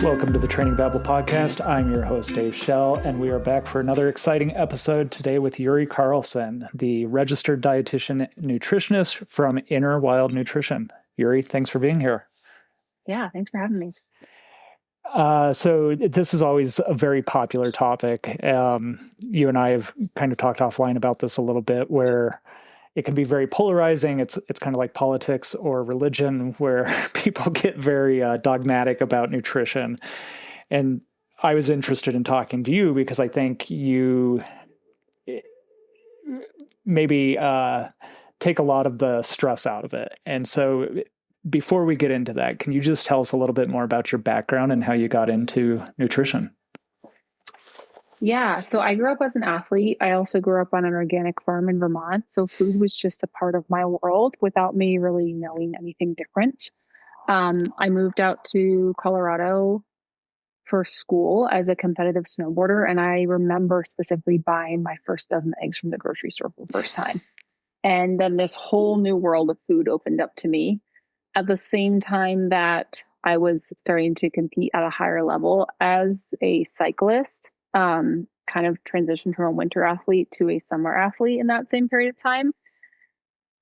Welcome to the Training Babble Podcast. I'm your host, Dave Schell, and we are back for another exciting episode today with Uri Carlson, the registered dietitian nutritionist from Inner Wild Nutrition. Uri, thanks for being here. Yeah, thanks for having me. So this is always a very popular topic. You and I have kind of talked offline about this a little bit, where it can be very polarizing. It's kind of like politics or religion, where people get very dogmatic about nutrition. And I was interested in talking to you because I think you maybe take a lot of the stress out of it. And so before we get into that, can you just tell us a little bit more about your background and how you got into nutrition? Yeah, so I grew up as an athlete. I also grew up on an organic farm in Vermont. So food was just a part of my world without me really knowing anything different. I moved out to Colorado for school as a competitive snowboarder. And I remember specifically buying my first dozen eggs from the grocery store for the first time. And then this whole new world of food opened up to me at the same time that I was starting to compete at a higher level as a cyclist. Kind of transitioned from a winter athlete to a summer athlete in that same period of time.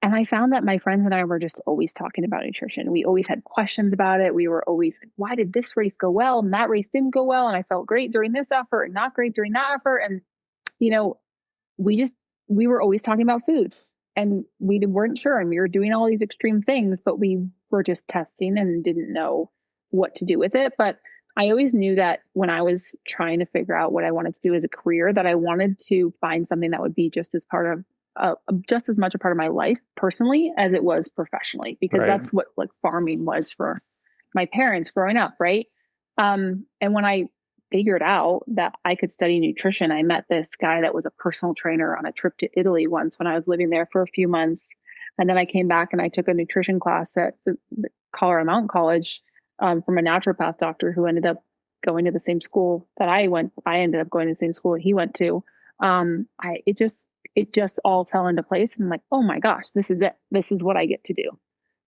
And I found that my friends and I were just always talking about nutrition. We always had questions about it. We were always like, why did this race go well and that race didn't go well? And I felt great during this effort and not great during that effort. And, we were always talking about food, and we weren't sure. And we were doing all these extreme things, but we were just testing and didn't know what to do with it. But I always knew that when I was trying to figure out what I wanted to do as a career, that I wanted to find something that would be just as much a part of my life personally as it was professionally, because that's what like farming was for my parents growing up. Right. And when I figured out that I could study nutrition, I met this guy that was a personal trainer on a trip to Italy once when I was living there for a few months. And then I came back and I took a nutrition class at the Colorado Mountain College from a naturopath doctor who ended up going to the same school that I went. I ended up going to the same school he went to. It just all fell into place. And I'm like, oh my gosh, this is it. This is what I get to do.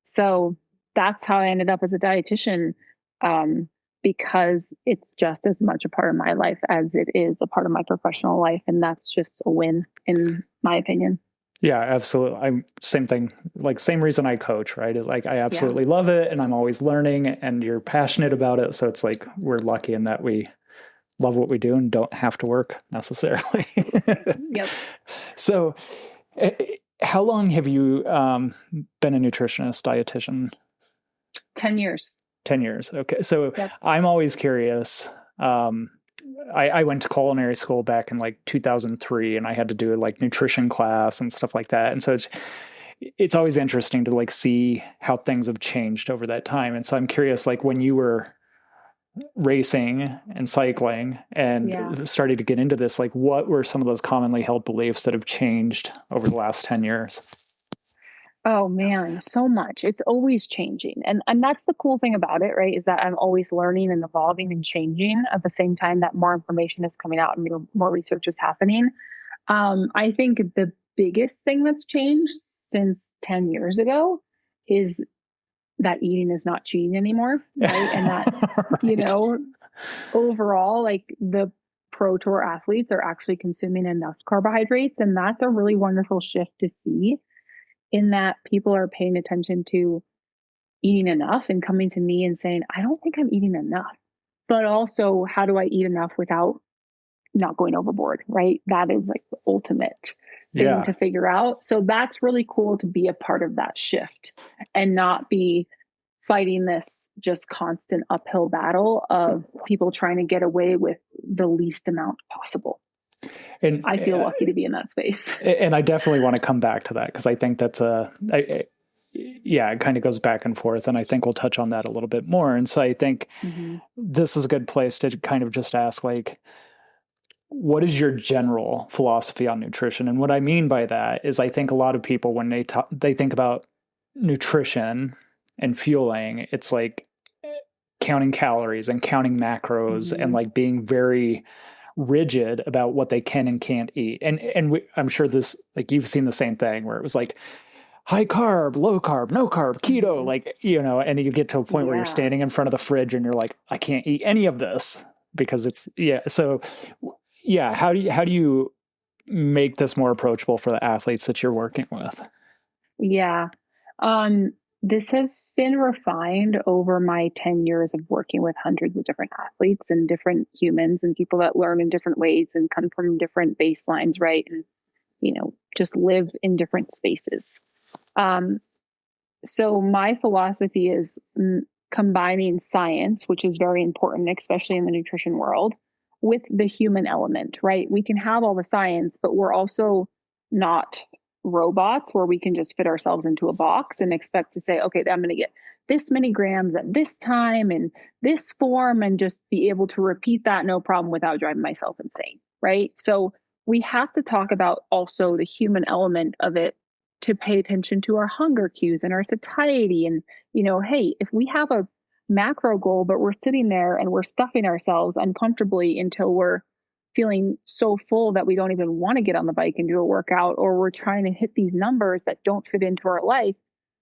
So that's how I ended up as a dietitian, because it's just as much a part of my life as it is a part of my professional life. And that's just a win, in my opinion. Yeah, absolutely. Same thing, like same reason I coach, right? Is like, I absolutely love it and I'm always learning, and you're passionate about it. So it's like, we're lucky in that we love what we do and don't have to work necessarily. Yep. So how long have you been a nutritionist, dietitian? 10 years. 10 years. Okay. So yep. I'm always curious. I went to culinary school back in like 2003, and I had to do like nutrition class and stuff like that. And so it's always interesting to like see how things have changed over that time. And so I'm curious, like when you were racing and cycling and started to get into this, like what were some of those commonly held beliefs that have changed over the last 10 years? Oh man, so much. It's always changing. And that's the cool thing about it, right? Is that I'm always learning and evolving and changing at the same time that more information is coming out and more research is happening. I think the biggest thing that's changed since 10 years ago is that eating is not cheating anymore, right? And that, overall, like the pro tour athletes are actually consuming enough carbohydrates. And that's a really wonderful shift to see, in that people are paying attention to eating enough and coming to me and saying, I don't think I'm eating enough, but also how do I eat enough without not going overboard, right? That is like the ultimate thing to figure out. So that's really cool to be a part of that shift and not be fighting this just constant uphill battle of people trying to get away with the least amount possible. And I feel lucky to be in that space. And I definitely want to come back to that, because I think that's it kind of goes back and forth. And I think we'll touch on that a little bit more. And so I think this is a good place to kind of just ask, like, what is your general philosophy on nutrition? And what I mean by that is, I think a lot of people, when they think about nutrition and fueling, it's like counting calories and counting macros and like being very rigid about what they can and can't eat. And I'm sure this, like, you've seen the same thing where it was like, high carb, low carb, no carb, keto, like, and you get to a point where you're standing in front of the fridge and you're like, I can't eat any of this because it's, yeah. So yeah. How do you make this more approachable for the athletes that you're working with? Yeah. This has been refined over my 10 years of working with hundreds of different athletes and different humans and people that learn in different ways and come from different baselines, right? And, just live in different spaces. So my philosophy is combining science, which is very important, especially in the nutrition world, with the human element, right? We can have all the science, but we're also not robots where we can just fit ourselves into a box and expect to say, okay, I'm going to get this many grams at this time in this form and just be able to repeat that no problem without driving myself insane, right? So we have to talk about also the human element of it to pay attention to our hunger cues and our satiety. And, hey, if we have a macro goal, but we're sitting there and we're stuffing ourselves uncomfortably until we're feeling so full that we don't even want to get on the bike and do a workout, or we're trying to hit these numbers that don't fit into our life,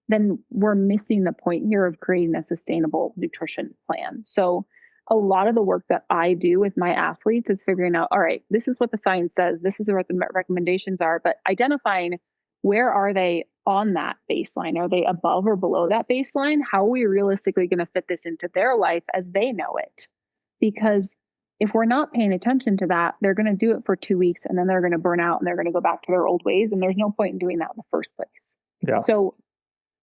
then we're missing the point here of creating a sustainable nutrition plan. So a lot of the work that I do with my athletes is figuring out, all right, this is what the science says, this is what the recommendations are, but identifying where are they on that baseline? Are they above or below that baseline? How are we realistically going to fit this into their life as they know it? Because if we're not paying attention to that, they're going to do it for 2 weeks and then they're going to burn out and they're going to go back to their old ways. And there's no point in doing that in the first place. Yeah. So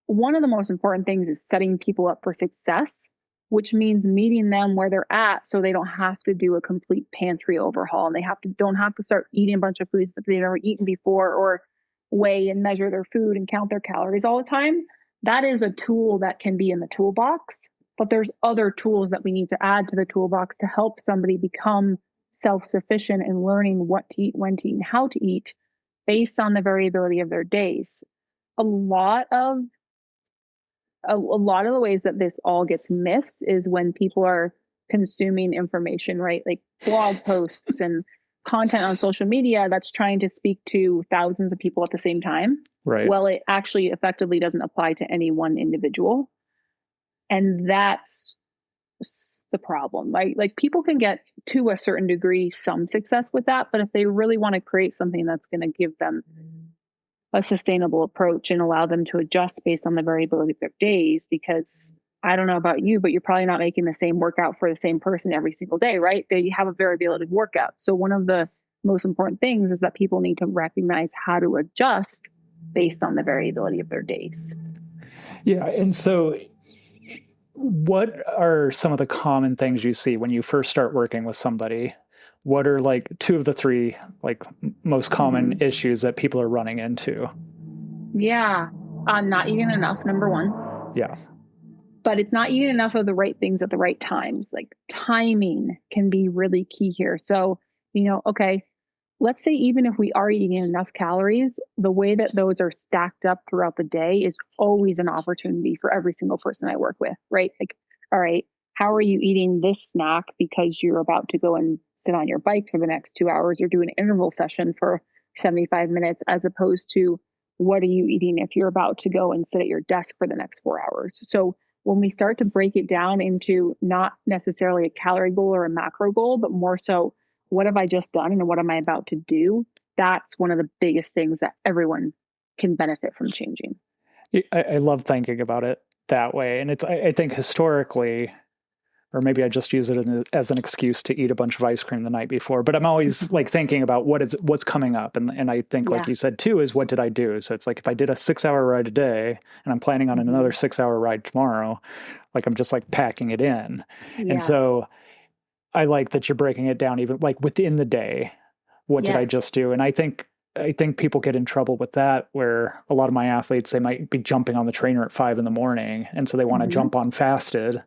one of the most important things is setting people up for success, which means meeting them where they're at so they don't have to do a complete pantry overhaul and they don't have to start eating a bunch of foods that they've never eaten before or weigh and measure their food and count their calories all the time. That is a tool that can be in the toolbox. But there's other tools that we need to add to the toolbox to help somebody become self-sufficient in learning what to eat, when to eat, and how to eat based on the variability of their days. A lot of the ways that this all gets missed is when people are consuming information, right? Like blog posts and content on social media that's trying to speak to thousands of people at the same time. Right. Well, it actually effectively doesn't apply to any one individual. And that's the problem, right? Like people can get to a certain degree some success with that, but if they really want to create something that's going to give them a sustainable approach and allow them to adjust based on the variability of their days, because I don't know about you, but you're probably not making the same workout for the same person every single day, right? They have a variability of workout. So one of the most important things is that people need to recognize how to adjust based on the variability of their days. Yeah. And so what are some of the common things you see when you first start working with somebody? What are like two of the three like most common issues that people are running into? Yeah. Not eating enough, number one. Yeah. But it's not eating enough of the right things at the right times. Like timing can be really key here. So, okay, let's say even if we are eating enough calories, the way that those are stacked up throughout the day is always an opportunity for every single person I work with, right? Like, all right, how are you eating this snack because you're about to go and sit on your bike for the next 2 hours or do an interval session for 75 minutes, as opposed to what are you eating if you're about to go and sit at your desk for the next 4 hours? So when we start to break it down into not necessarily a calorie goal or a macro goal, but more so, what have I just done and what am I about to do? That's one of the biggest things that everyone can benefit from changing. I love thinking about it that way. And I think historically, or maybe I just use it as an excuse to eat a bunch of ice cream the night before, but I'm always like thinking about what's coming up. And I think, like you said too, is what did I do? So it's like, if I did a 6-hour ride a day and I'm planning on another 6-hour ride tomorrow, like I'm just like packing it in. Yeah. And so I like that you're breaking it down even like within the day. What did I just do? And I think people get in trouble with that, where a lot of my athletes, they might be jumping on the trainer at 5 a.m. And so they want to jump on fasted.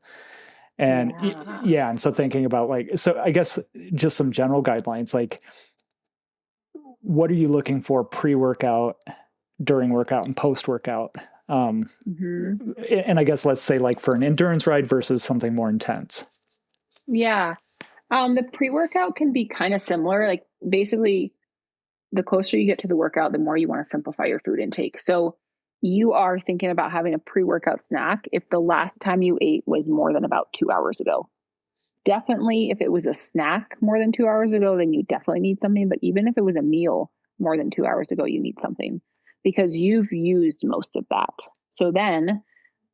And and so thinking about so I guess just some general guidelines, like what are you looking for pre-workout, during workout, and post-workout? And I guess let's say like for an endurance ride versus something more intense. Yeah. The pre-workout can be kind of similar. Like basically the closer you get to the workout, the more you want to simplify your food intake. So you are thinking about having a pre-workout snack if the last time you ate was more than about 2 hours ago. Definitely, if it was a snack more than 2 hours ago, then you definitely need something. But even if it was a meal more than 2 hours ago, you need something because you've used most of that. So then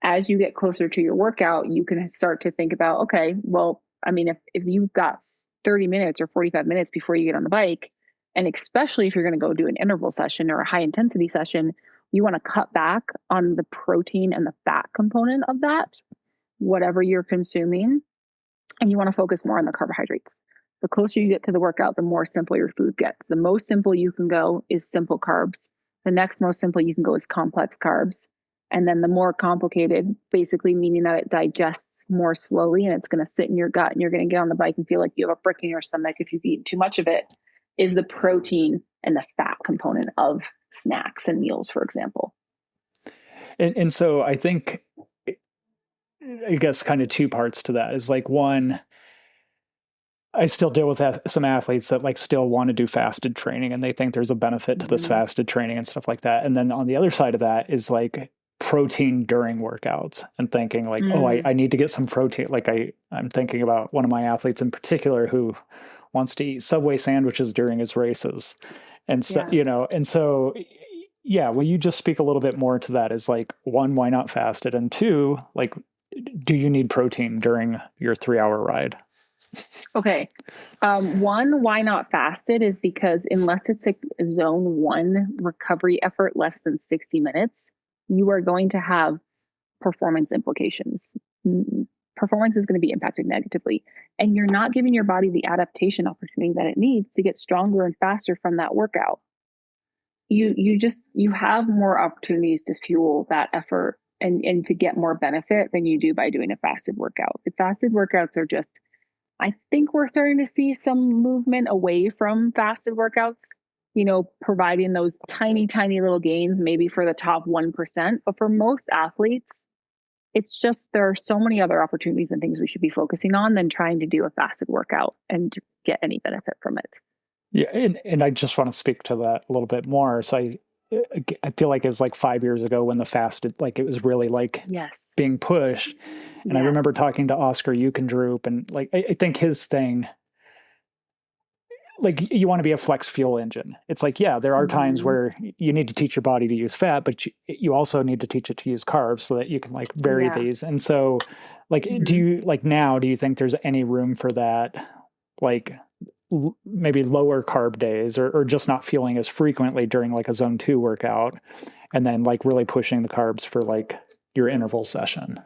as you get closer to your workout, you can start to think about, okay, well, I mean, if you've got 30 minutes or 45 minutes before you get on the bike, and especially if you're going to go do an interval session or a high intensity session, you want to cut back on the protein and the fat component of that, whatever you're consuming, and you want to focus more on the carbohydrates. The closer you get to the workout, the more simple your food gets. The most simple you can go is simple carbs. The next most simple you can go is complex carbs. And then the more complicated, basically meaning that it digests more slowly and it's going to sit in your gut and you're going to get on the bike and feel like you have a brick in your stomach if you've eaten too much of it, is the protein and the fat component of snacks and meals, for example. And so I think, I guess kind of two parts to that is like, one, I still deal with some athletes that like still want to do fasted training and they think there's a benefit to this fasted training and stuff like that. And then on the other side of that is like protein during workouts and thinking like, oh, I need to get some protein. Like I'm thinking about one of my athletes in particular who wants to eat Subway sandwiches during his races. And so, and so, yeah, will you just speak a little bit more to that is like, one, why not fast it? And two, like, do you need protein during your 3-hour ride? Okay. One, why not fasted is because unless it's a zone 1 recovery effort less than 60 minutes, you are going to have performance implications. Performance is going to be impacted negatively, and you're not giving your body the adaptation opportunity that it needs to get stronger and faster from that workout. You have more opportunities to fuel that effort and to get more benefit than you do by doing a fasted workout. The fasted workouts are just, I think we're starting to see some movement away from fasted workouts, providing those tiny, tiny little gains, maybe for the top 1%. But for most athletes, it's just, there are so many other opportunities and things we should be focusing on than trying to do a fasted workout and get any benefit from it. Yeah. And I just want to speak to that a little bit more. So I feel like it was like 5 years ago when the fasted, like it was really like being pushed. And I remember talking to Oscar Ukendrup and like, I think his thing, like you want to be a flex fuel engine. It's like, yeah, there are times where you need to teach your body to use fat, but you also need to teach it to use carbs so that you can like vary these. And so like, do you think there's any room for that? Like maybe lower carb days or just not fueling as frequently during like a zone 2 workout and then like really pushing the carbs for like your interval session.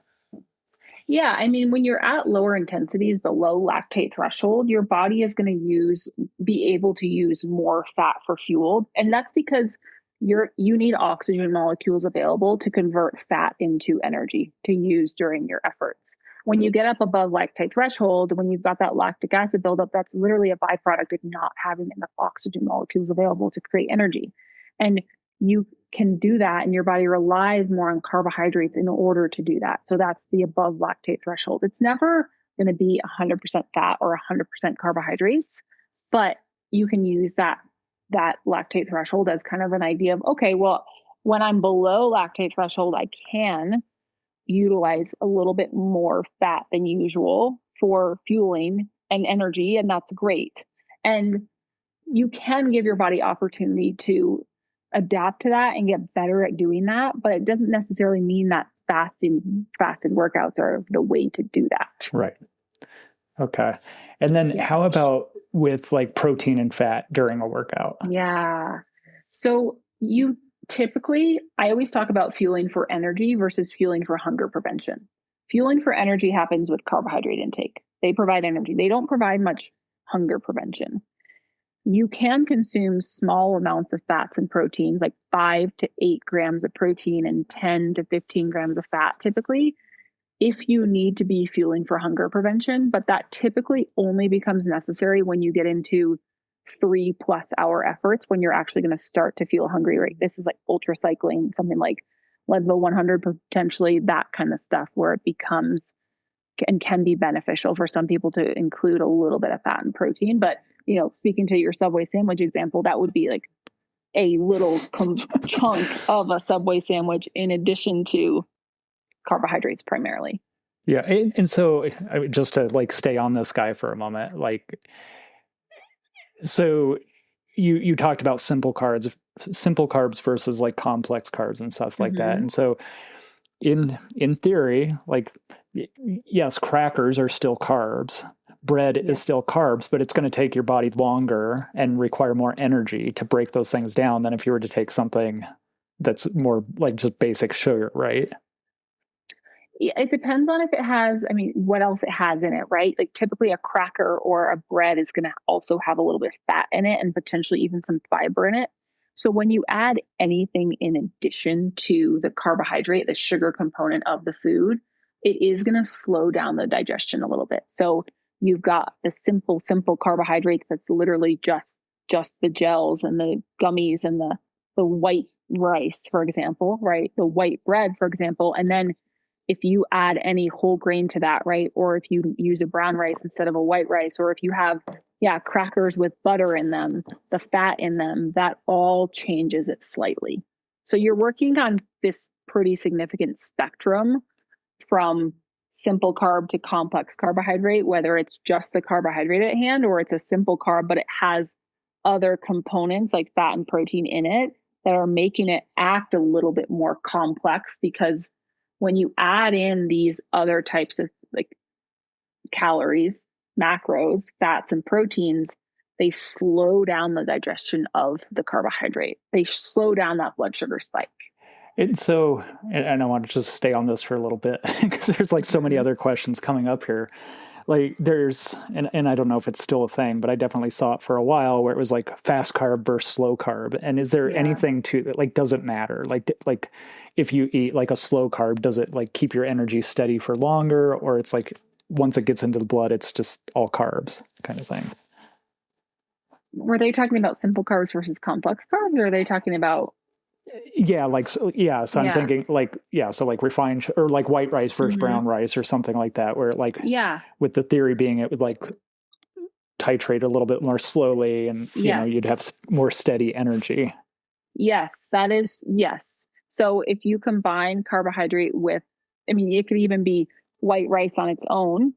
Yeah. I mean, when you're at lower intensities, below lactate threshold, your body is going to be able to use more fat for fuel. And that's because you need oxygen molecules available to convert fat into energy to use during your efforts. When you get up above lactate threshold, when you've got that lactic acid buildup, that's literally a byproduct of not having enough oxygen molecules available to create energy. And you can do that, and your body relies more on carbohydrates in order to do that. So that's the above lactate threshold. It's never going to be 100% fat or 100% carbohydrates, but you can use that lactate threshold as kind of an idea of, okay, well, when I'm below lactate threshold, I can utilize a little bit more fat than usual for fueling and energy, and that's great. And you can give your body opportunity to adapt to that and get better at doing that, but it doesn't necessarily mean that fasted workouts are the way to do that. Right. Okay. And then how about with like protein and fat during a workout? Yeah. So I always talk about fueling for energy versus fueling for hunger prevention. Fueling for energy happens with carbohydrate intake. They provide energy. They don't provide much hunger prevention. You can consume small amounts of fats and proteins, like 5 to 8 grams of protein and 10 to 15 grams of fat, typically, if you need to be fueling for hunger prevention. But that typically only becomes necessary when you get into 3+ hour efforts, when you're actually going to start to feel hungry, right? This is like ultra cycling, something like Leadville 100, potentially that kind of stuff, where it becomes and can be beneficial for some people to include a little bit of fat and protein. But, speaking to your Subway sandwich example, that would be like a little chunk of a Subway sandwich in addition to carbohydrates primarily. Yeah. And so just to like stay on this guy for a moment, like, so you talked about simple carbs versus like complex carbs and stuff like that. And so in theory, like, yes, crackers are still carbs. Bread is still carbs, but it's going to take your body longer and require more energy to break those things down than if you were to take something that's more like just basic sugar, right? Yeah, it depends on if it has, what else it has in it, right? Like typically a cracker or a bread is going to also have a little bit of fat in it and potentially even some fiber in it. So when you add anything in addition to the carbohydrate, the sugar component of the food, it is going to slow down the digestion a little bit. So you've got the simple carbohydrates that's literally just the gels and the gummies and the white rice, for example, right? The white bread, for example. And then if you add any whole grain to that, right? Or if you use a brown rice instead of a white rice, or if you have, crackers with butter in them, the fat in them, that all changes it slightly. So you're working on this pretty significant spectrum from simple carb to complex carbohydrate, whether it's just the carbohydrate at hand or it's a simple carb, but it has other components like fat and protein in it that are making it act a little bit more complex, because when you add in these other types of like calories, macros, fats, and proteins, they slow down the digestion of the carbohydrate. They slow down that blood sugar spike. And so, and I want to just stay on this for a little bit because there's like so many other questions coming up here. Like there's, and I don't know if it's still a thing, but I definitely saw it for a while where it was like fast carb versus slow carb. And is there anything to that, like, does it matter? Like if you eat like a slow carb, does it like keep your energy steady for longer? Or it's like, once it gets into the blood, it's just all carbs kind of thing. Were they talking about simple carbs versus complex carbs, or are they talking about? So I'm thinking like, so like refined or like white rice versus brown rice or something like that, where like, with the theory being it would like titrate a little bit more slowly and, you know, you'd have more steady energy. Yes, that is, yes. So if you combine carbohydrate with, it could even be white rice on its own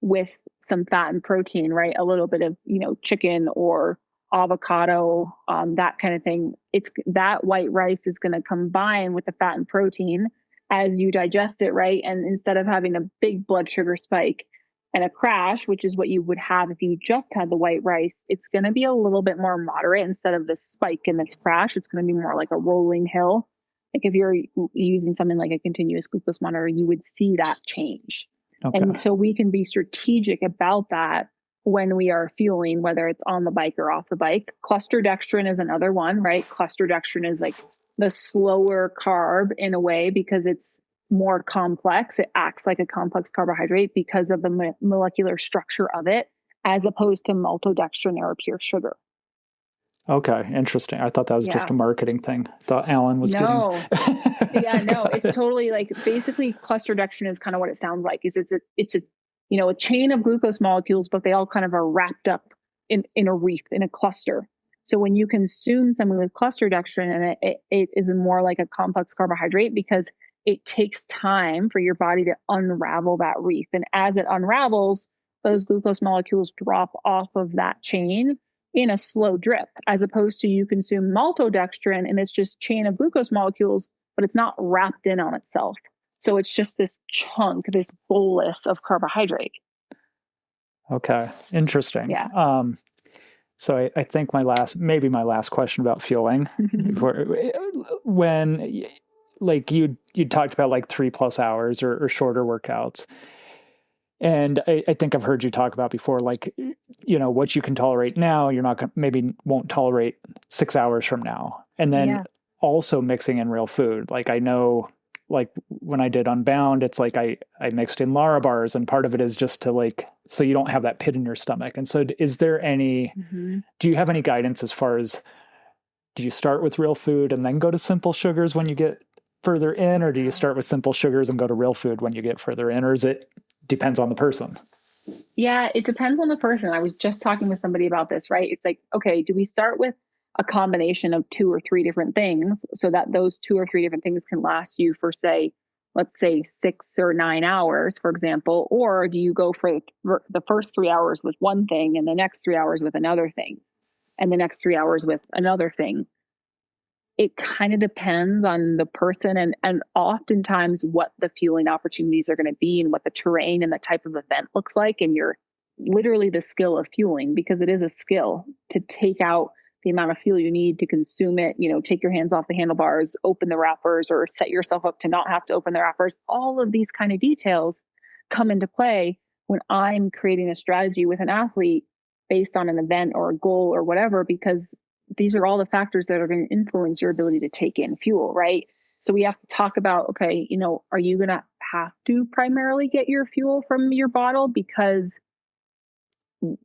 with some fat and protein, right? A little bit of, chicken or avocado, that kind of thing. It's that white rice is going to combine with the fat and protein as you digest it, right? And instead of having a big blood sugar spike and a crash, which is what you would have if you just had the white rice, it's going to be a little bit more moderate. Instead of this spike and this crash, it's going to be more like a rolling hill. Like if you're using something like a continuous glucose monitor, you would see that change. Okay. And so we can be strategic about that when we are fueling, whether it's on the bike or off the bike. Cluster dextrin is another one, right? Cluster dextrin is like the slower carb in a way because it's more complex. It acts like a complex carbohydrate because of the molecular structure of it, as opposed to maltodextrin or pure sugar. Okay, interesting. I thought that was just a marketing thing. I thought Alan was getting... No, it's totally like basically cluster dextrin is kind of what it sounds like. It's a chain of glucose molecules, but they all kind of are wrapped up in a wreath, in a cluster. So when you consume something with cluster dextrin, and it is more like a complex carbohydrate because it takes time for your body to unravel that wreath. And as it unravels, those glucose molecules drop off of that chain in a slow drip, as opposed to you consume maltodextrin and it's just chain of glucose molecules, but it's not wrapped in on itself. So it's just this chunk, this bolus of carbohydrate. Okay. Interesting. Yeah. So I think my last question about fueling, when like you talked about like 3+ hours or shorter workouts. And I think I've heard you talk about before, like, what you can tolerate now, you're not maybe won't tolerate 6 hours from now. And then also mixing in real food. Like I know, like when I did Unbound, it's like I mixed in Lara bars, and part of it is just to like, so you don't have that pit in your stomach. And so is there any, do you have any guidance as far as, do you start with real food and then go to simple sugars when you get further in, or do you start with simple sugars and go to real food when you get further in, or is it depends on the person? Yeah, it depends on the person. I was just talking with somebody about this, right? It's like, okay, do we start with a combination of 2 or 3 different things so that those 2 or 3 different things can last you for, say, let's say 6 or 9 hours, for example, or do you go for the first 3 hours with one thing and the next 3 hours with another thing and the next 3 hours with another thing? It kind of depends on the person and oftentimes what the fueling opportunities are going to be and what the terrain and the type of event looks like. And you're literally the skill of fueling, because it is a skill to take out the amount of fuel you need to consume it, take your hands off the handlebars, open the wrappers, or set yourself up to not have to open the wrappers. All of these kind of details come into play when I'm creating a strategy with an athlete based on an event or a goal or whatever, because these are all the factors that are going to influence your ability to take in fuel, right? So we have to talk about, okay, are you going to have to primarily get your fuel from your bottle because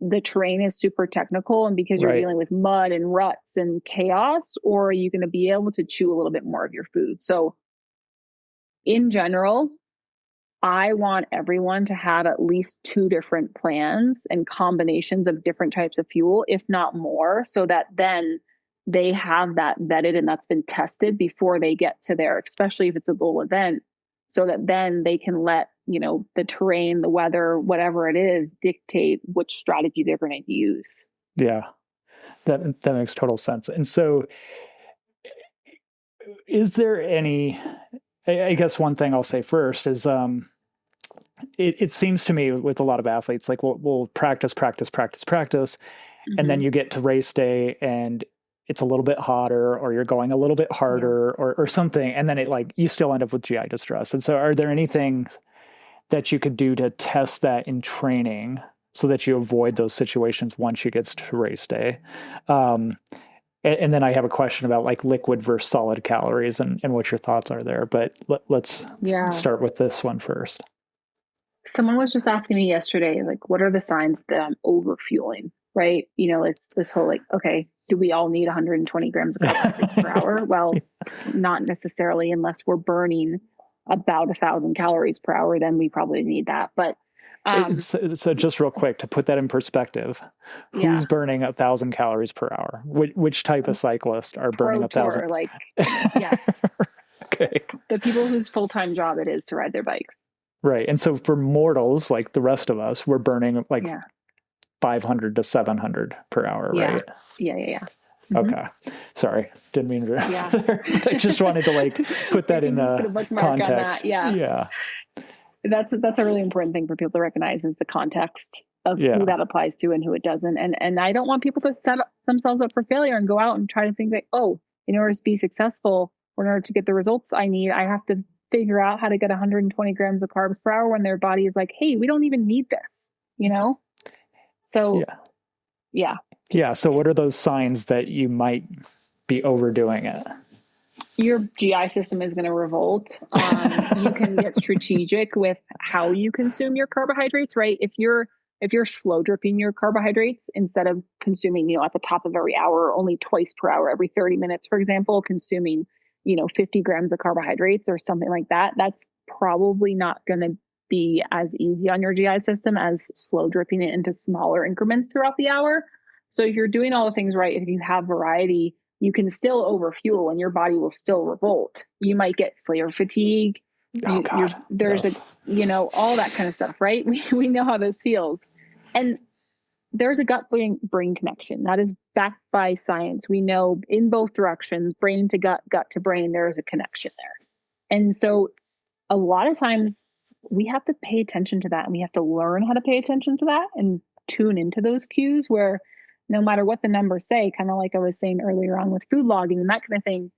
the terrain is super technical and because you're dealing with mud and ruts and chaos, or are you going to be able to chew a little bit more of your food? So in general, I want everyone to have at least 2 different plans and combinations of different types of fuel, if not more, so that then they have that vetted and that's been tested before they get to there, especially if it's a goal event, so that then they can let, the terrain, the weather, whatever it is, dictate which strategy they're going to use. Yeah, that makes total sense. And so is there any, I guess one thing I'll say first is, it seems to me with a lot of athletes, like we'll practice, mm-hmm. and then you get to race day and it's a little bit hotter, or you're going a little bit harder, or something, and then you still end up with GI distress. And so are there anything that you could do to test that in training so that you avoid those situations once you get to race day? And then I have a question about liquid versus solid calories and what your thoughts are there. But let's start with this one first. Someone was just asking me yesterday, what are the signs that I'm overfueling, right? It's this whole okay, do we all need 120 grams of carbohydrates per hour? Well, not necessarily, unless we're burning about 1,000 calories per hour, then we probably need that. But so just real quick to put that in perspective, who's burning 1,000 calories per hour? Which type of cyclist are burning 1,000? Yes. Okay. The people whose full-time job it is to ride their bikes. Right. And so for mortals, like the rest of us, we're burning 500 to 700 per hour, right? Yeah. Mm-hmm. Okay. Sorry. Didn't mean to. I just wanted to put that in the context. Yeah. That's a really important thing for people to recognize, is the context of who that applies to and who it doesn't. And I don't want people to set themselves up for failure and go out and try to think in order to be successful, or in order to get the results I need, I have to figure out how to get 120 grams of carbs per hour, when their body is hey, we don't even need this, So So what are those signs that you might be overdoing it? Your GI system is going to revolt. You can get strategic with how you consume your carbohydrates, right? If you're slow dripping your carbohydrates, instead of consuming, at the top of every hour, only twice per hour, every 30 minutes, for example, consuming, 50 grams of carbohydrates or something like that, that's probably not going to be as easy on your GI system as slow dripping it into smaller increments throughout the hour. So if you're doing all the things right, if you have variety, you can still overfuel and your body will still revolt. You might get flavor fatigue. There's all that kind of stuff, right? We know how this feels. And there's a gut-brain connection that is backed by science. We know in both directions, brain to gut, gut to brain, there is a connection there. And so a lot of times we have to pay attention to that, and we have to learn how to pay attention to that and tune into those cues, where no matter what the numbers say, kind of like I was saying earlier on with food logging and that kind of thing,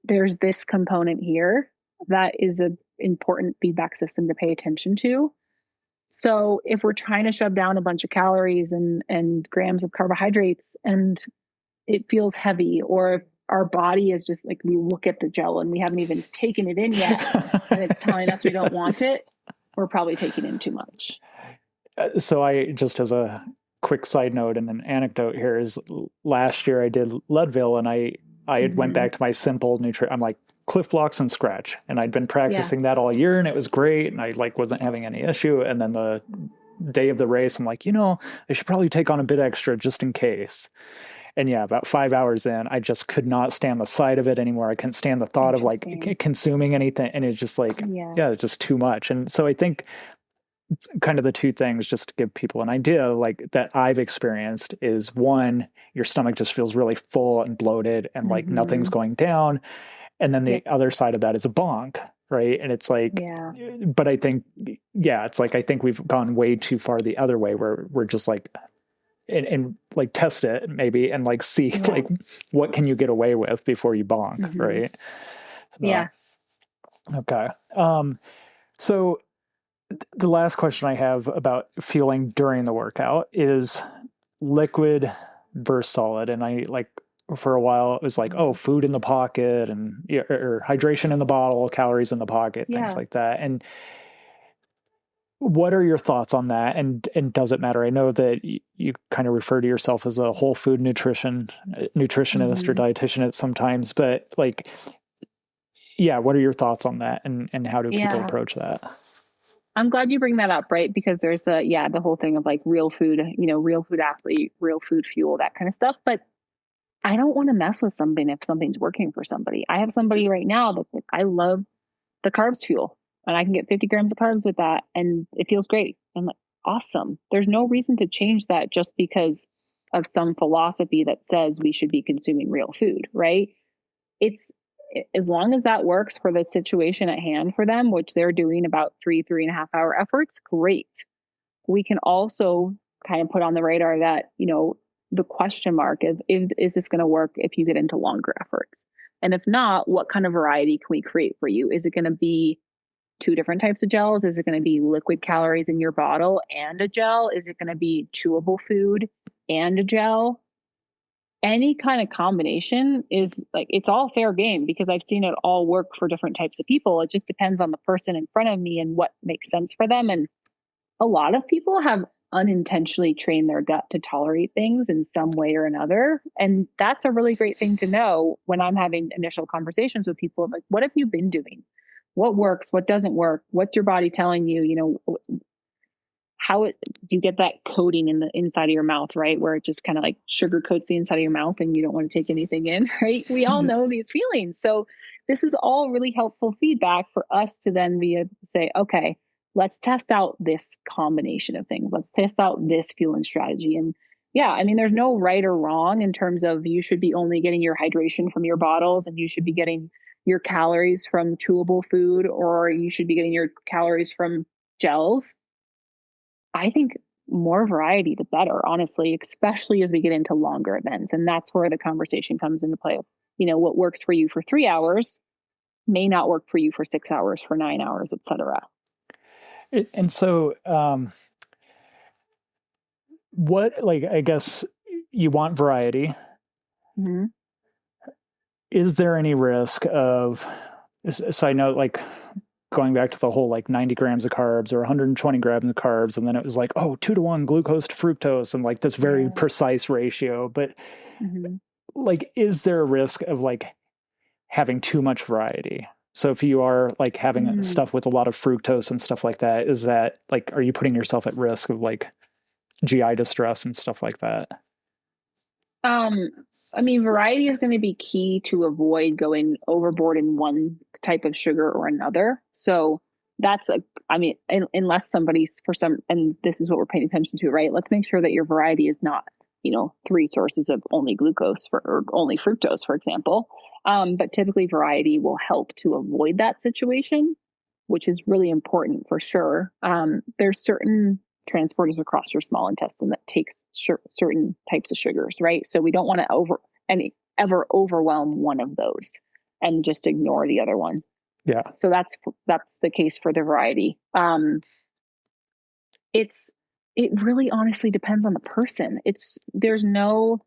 there's this component here that is an important feedback system to pay attention to. So if we're trying to shove down a bunch of calories and grams of carbohydrates and it feels heavy, or if our body is just we look at the gel and we haven't even taken it in yet and it's telling us we don't want it, we're probably taking in too much. So I, just as a quick side note and an anecdote here, is last year I did Leadville, and I went back to my simple nutrition. I'm Cliff Blocks and Scratch, and I'd been practicing that all year, and it was great, and I wasn't having any issue. And then the day of the race, I'm I should probably take on a bit extra just in case. And yeah, about 5 hours in, I just could not stand the sight of it anymore. I couldn't stand the thought of like consuming anything. And it's just like, yeah, it's just too much. And so I think kind of the two things, just to give people an idea, like that I've experienced is one, your stomach just feels really full and bloated and like nothing's going down. And then the other side of that is a bonk. Right. And it's like, but I think, it's like, I think we've gone way too far the other way where we're just like, and like test it maybe and like see like what can you get away with before you bonk. Right. So, okay. So the last question I have about fueling during the workout is liquid versus solid. And I like, for a while it was like, oh, food in the pocket and or hydration in the bottle, calories in the pocket, things like that. And what are your thoughts on that? And does it matter? I know that you kind of refer to yourself as a whole food nutritionist or dietitian at sometimes, but like, what are your thoughts on that? And how do people approach that? I'm glad you bring that up, right? Because there's the whole thing of like real food, real food athlete, real food fuel, that kind of stuff. But I don't want to mess with something if something's working for somebody. I have somebody right now that I love the carbs fuel and I can get 50 grams of carbs with that and it feels great. I'm like, awesome. There's no reason to change that just because of some philosophy that says we should be consuming real food, right? It's as long as that works for the situation at hand for them, which they're doing about 3.5 hour efforts, great. We can also kind of put on the radar that, the question mark is this going to work if you get into longer efforts? And if not, what kind of variety can we create for you? Is it going to be 2 different types of gels? Is it going to be liquid calories in your bottle and a gel? Is it going to be chewable food and a gel? Any kind of combination is like, it's all fair game because I've seen it all work for different types of people. It just depends on the person in front of me and what makes sense for them. And a lot of people have unintentionally trained their gut to tolerate things in some way or another. And that's a really great thing to know when I'm having initial conversations with people. Like, what have you been doing? What works? What doesn't work? What's your body telling you? Do you get that coating in the inside of your mouth, right? Where it just kind of like sugar coats the inside of your mouth and you don't want to take anything in, right? We all know these feelings. So this is all really helpful feedback for us to then be able to say, okay, let's test out this combination of things. Let's test out this fueling strategy. And there's no right or wrong in terms of you should be only getting your hydration from your bottles and you should be getting your calories from chewable food or you should be getting your calories from gels. I think more variety, the better, honestly, especially as we get into longer events. And that's where the conversation comes into play. What works for you for 3 hours may not work for you for 6 hours, for 9 hours, et cetera. And so, I guess you want variety. Mm-hmm. Is there any risk of, so I know like going back to the whole like 90 grams of carbs or 120 grams of carbs. And then it was like, 2-to-1 glucose to fructose and like this very precise ratio. But like, is there a risk of like having too much variety? So if you are like having stuff with a lot of fructose and stuff like that, is that like, are you putting yourself at risk of like GI distress and stuff like that? Variety is going to be key to avoid going overboard in one type of sugar or another. So that's unless somebody's and this is what we're paying attention to, right? Let's make sure that your variety is not, 3 sources of only glucose or only fructose, for example. But typically variety will help to avoid that situation, which is really important for sure. There's certain transporters across your small intestine that takes certain types of sugars, right? So we don't want to ever overwhelm one of those and just ignore the other one. Yeah. So that's the case for the variety. It really honestly depends on the person. There's no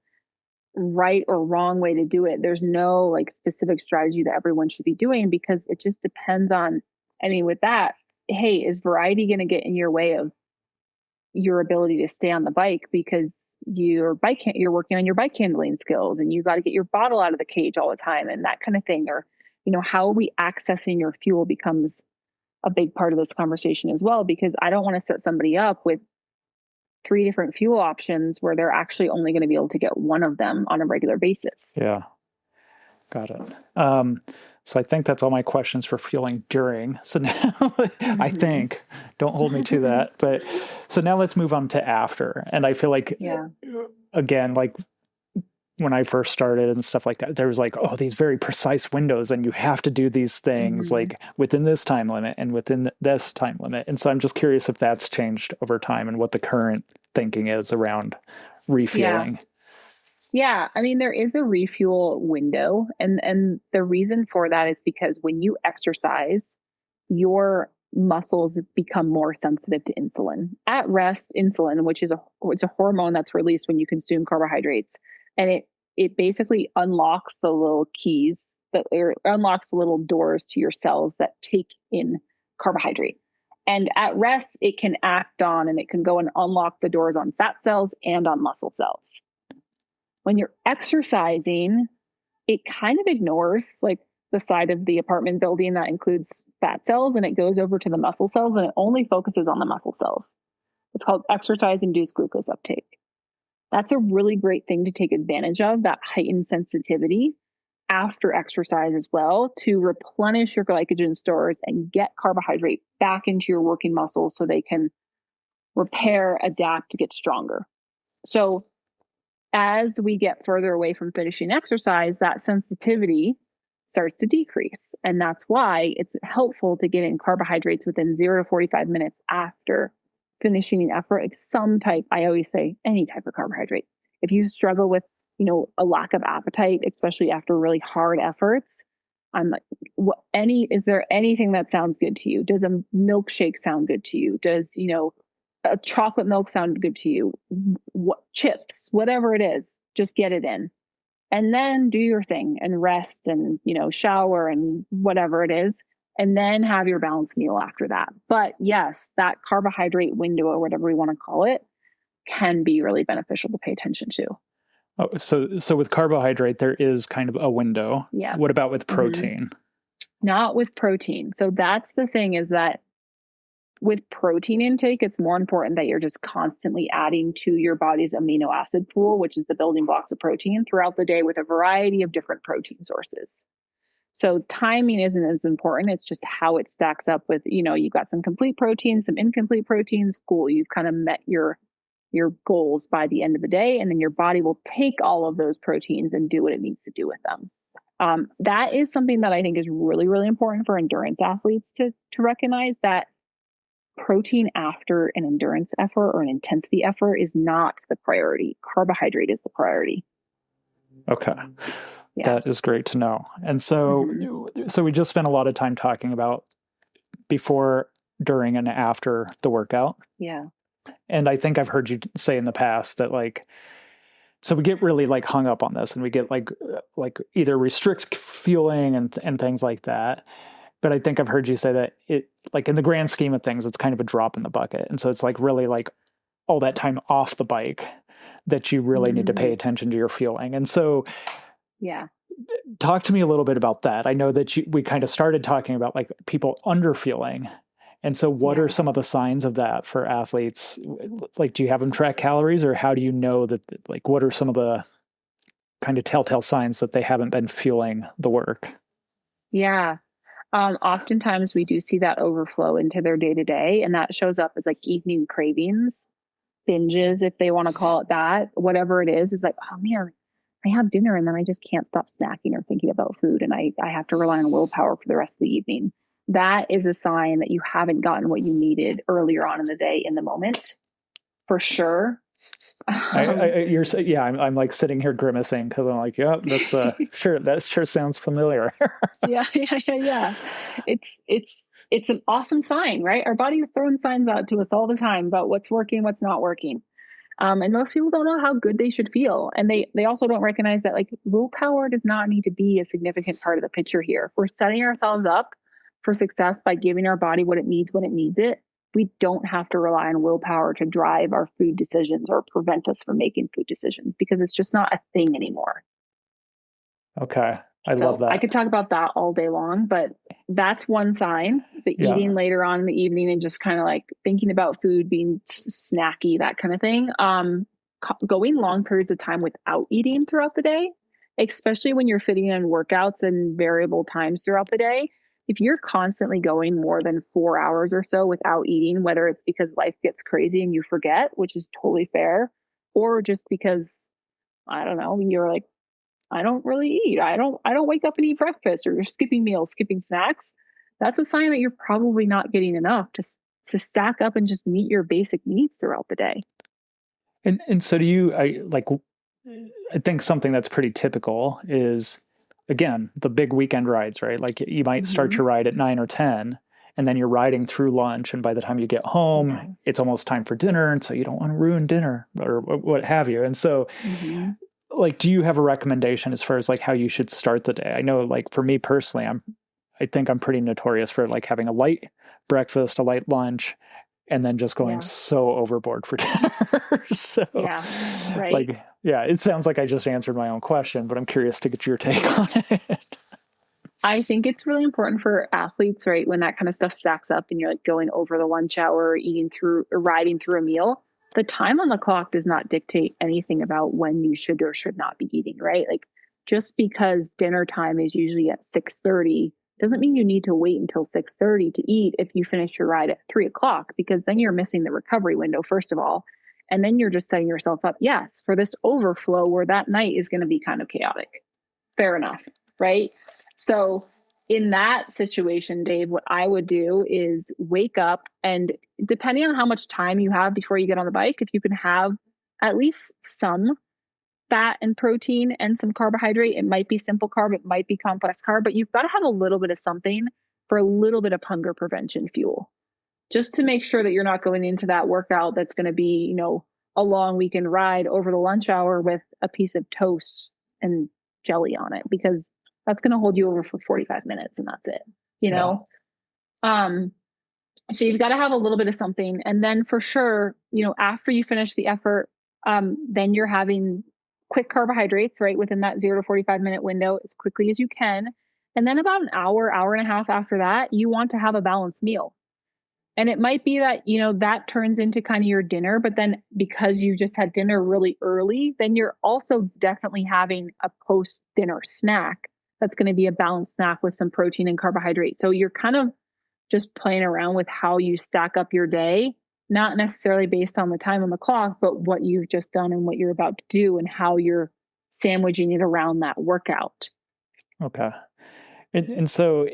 right or wrong way to do it. There's no like specific strategy that everyone should be doing because it just depends on, with that, hey, is variety going to get in your way of your ability to stay on the bike because you're working on your bike handling skills and you got to get your bottle out of the cage all the time and that kind of thing? Or, how are we accessing your fuel becomes a big part of this conversation as well, because I don't want to set somebody up with 3 different fuel options where they're actually only going to be able to get one of them on a regular basis. Yeah. Got it. So I think that's all my questions for fueling during. So now I think, don't hold me to that, but so now let's move on to after. And I feel like, again, like when I first started and stuff like that, there was like, oh, these very precise windows and you have to do these things like within this time limit and within this time limit. And so I'm just curious if that's changed over time and what the current thinking is around refueling. Yeah. I mean, there is a refuel window. And the reason for that is because when you exercise, your muscles become more sensitive to insulin. At rest, insulin, which is it's a hormone that's released when you consume carbohydrates. And it basically unlocks the little keys or unlocks the little doors to your cells that take in carbohydrate. And at rest, it can act on and it can go and unlock the doors on fat cells and on muscle cells. When you're exercising, it kind of ignores like the side of the apartment building that includes fat cells, and it goes over to the muscle cells and it only focuses on the muscle cells. It's called exercise-induced glucose uptake. That's a really great thing to take advantage of, that heightened sensitivity after exercise as well, to replenish your glycogen stores and get carbohydrate back into your working muscles so they can repair, adapt, get stronger. So as we get further away from finishing exercise, that sensitivity starts to decrease. And that's why it's helpful to get in carbohydrates within 0 to 45 minutes after finishing an effort, like some type, I always say any type of carbohydrate. If you struggle with, a lack of appetite, especially after really hard efforts, I'm like, is there anything that sounds good to you? Does a milkshake sound good to you? Does, a chocolate milk sound good to you? Chips, whatever it is, just get it in. And then do your thing and rest and, shower and whatever it is. And then have your balanced meal after that. But yes, that carbohydrate window or whatever we want to call it can be really beneficial to pay attention to. Oh, so with carbohydrate, there is kind of a window. Yeah. What about with protein? Not with protein. So that's the thing, is that with protein intake, it's more important that you're just constantly adding to your body's amino acid pool, which is the building blocks of protein, throughout the day with a variety of different protein sources. So timing isn't as important. It's just how it stacks up with, you've got some complete proteins, some incomplete proteins. Cool. You've kind of met your goals by the end of the day. And then your body will take all of those proteins and do what it needs to do with them. That is something that I think is really, really important for endurance athletes to recognize, that protein after an endurance effort or an intensity effort is not the priority. Carbohydrate is the priority. Okay. Yeah. That is great to know. And so we just spent a lot of time talking about before, during, and after the workout. Yeah. And I think I've heard you say in the past that so we get really hung up on this, and we get like either restrict fueling and things like that. But I think I've heard you say that it, in the grand scheme of things, it's kind of a drop in the bucket. And so it's really all that time off the bike that you really need to pay attention to your fueling. And so, yeah, talk to me a little bit about that. I know that we kind of started talking about people under fueling. And so what are some of the signs of that for athletes? Do you have them track calories, or how do you know that, what are some of the kind of telltale signs that they haven't been fueling the work? Yeah. Oftentimes we do see that overflow into their day to day, and that shows up as evening cravings, binges, if they want to call it that, whatever it is oh man, I have dinner and then I just can't stop snacking or thinking about food. And I have to rely on willpower for the rest of the evening. That is a sign that you haven't gotten what you needed earlier on in the day in the moment, for sure. I'm sitting here grimacing because I'm yeah, that's sure. That sure sounds familiar. Yeah. It's an awesome sign, right? Our body's throwing signs out to us all the time about what's working, what's not working. And most people don't know how good they should feel. And they also don't recognize that willpower does not need to be a significant part of the picture here. If we're setting ourselves up for success by giving our body what it needs when it needs it, we don't have to rely on willpower to drive our food decisions or prevent us from making food decisions, because it's just not a thing anymore. Okay. I love that. I could talk about that all day long, but that's one sign. the eating later on in the evening and just kind of like thinking about food being snacky, that kind of thing. Going long periods of time without eating throughout the day, especially when you're fitting in workouts and variable times throughout the day. If you're constantly going more than 4 hours or so without eating, whether it's because life gets crazy and you forget, which is totally fair, or just because, I don't know, you're like, I don't really eat. I don't wake up and eat breakfast, or you're skipping meals, skipping snacks. That's a sign that you're probably not getting enough to stack up and just meet your basic needs throughout the day. And so I think something that's pretty typical is, again, the big weekend rides, right? Like you might start your ride at 9 or 10, and then you're riding through lunch. And by the time you get home, it's almost time for dinner. And so you don't want to ruin dinner or what have you. And so like, do you have a recommendation as far as like how you should start the day? I know, like, for me personally, I think I'm pretty notorious for like having a light breakfast, a light lunch, and then just going so overboard for dinner. So like, it sounds like I just answered my own question, but I'm curious to get your take on it. I think it's really important for athletes, right? When that kind of stuff stacks up and you're like going over the lunch hour, eating through or riding through a meal, the time on the clock does not dictate anything about when you should or should not be eating, right? Like, just because dinner time is usually at 6:30 doesn't mean you need to wait until 6:30 to eat if you finish your ride at 3:00, because then you're missing the recovery window, first of all. And then you're just setting yourself up, yes, for this overflow where that night is going to be kind of chaotic. Fair enough, right? So in that situation, Dave, what I would do is wake up, and depending on how much time you have before you get on the bike, if you can have at least some fat and protein and some carbohydrate, it might be simple carb, it might be complex carb, but you've got to have a little bit of something for a little bit of hunger prevention fuel, just to make sure that you're not going into that workout that's going to be, a long weekend ride over the lunch hour with a piece of toast and jelly on it, because that's going to hold you over for 45 minutes and that's it, So you've got to have a little bit of something. And then for sure, after you finish the effort, then you're having quick carbohydrates, right, within that 0 to 45 minute window as quickly as you can. And then about an hour and a half after that, you want to have a balanced meal. And it might be that, that turns into kind of your dinner, but then because you just had dinner really early, then you're also definitely having a post-dinner snack that's going to be a balanced snack with some protein and carbohydrate. So you're kind of just playing around with how you stack up your day, not necessarily based on the time on the clock, but what you've just done and what you're about to do and how you're sandwiching it around that workout. Okay. And so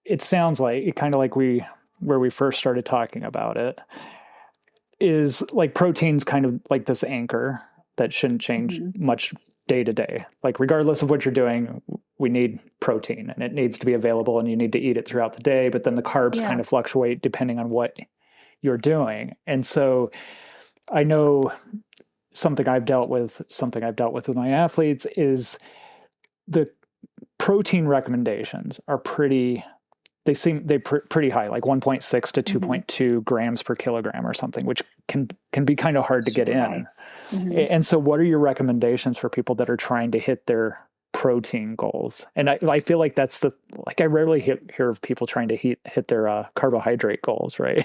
it sounds like, kind of like where we first started talking about it, is like protein's kind of like this anchor that shouldn't change much day to day. Like, regardless of what you're doing, we need protein and it needs to be available and you need to eat it throughout the day. But then the carbs kind of fluctuate depending on what you're doing. And so I know something I've dealt with with my athletes is the protein recommendations are pretty high, like 1.6 to 2.2 grams per kilogram or something, which can be kind of hard to get in. And so what are your recommendations for people that are trying to hit their protein goals? And I feel like I rarely hear of people trying to hit their carbohydrate goals, right?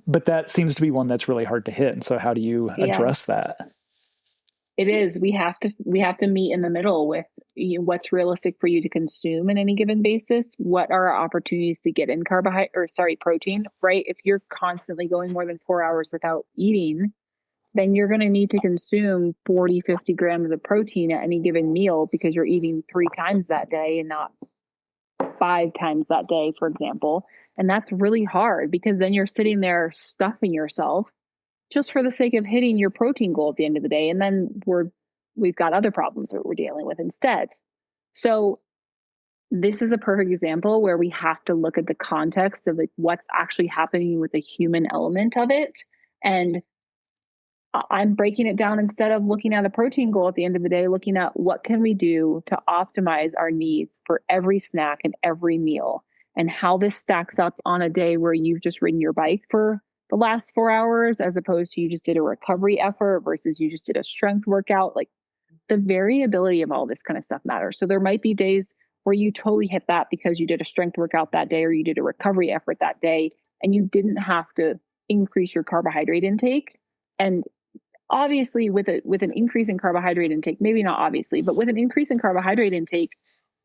but that seems to be one that's really hard to hit. And so how do you address that? It is. We have to meet in the middle with what's realistic for you to consume in any given basis. What are our opportunities to get in protein, right? If you're constantly going more than 4 hours without eating, then you're going to need to consume 40, 50 grams of protein at any given meal, because you're eating 3 times that day and not 5 times that day, for example. And that's really hard, because then you're sitting there stuffing yourself just for the sake of hitting your protein goal at the end of the day. And then we've got other problems that we're dealing with instead. So this is a perfect example where we have to look at the context of like what's actually happening with the human element of it. And I'm breaking it down, instead of looking at a protein goal at the end of the day, looking at what can we do to optimize our needs for every snack and every meal, and how this stacks up on a day where you've just ridden your bike for the last 4 hours, as opposed to you just did a recovery effort versus you just did a strength workout. Like, the variability of all this kind of stuff matters. So there might be days where you totally hit that because you did a strength workout that day or you did a recovery effort that day and you didn't have to increase your carbohydrate intake. And obviously with an increase in carbohydrate intake, maybe not obviously, but with an increase in carbohydrate intake,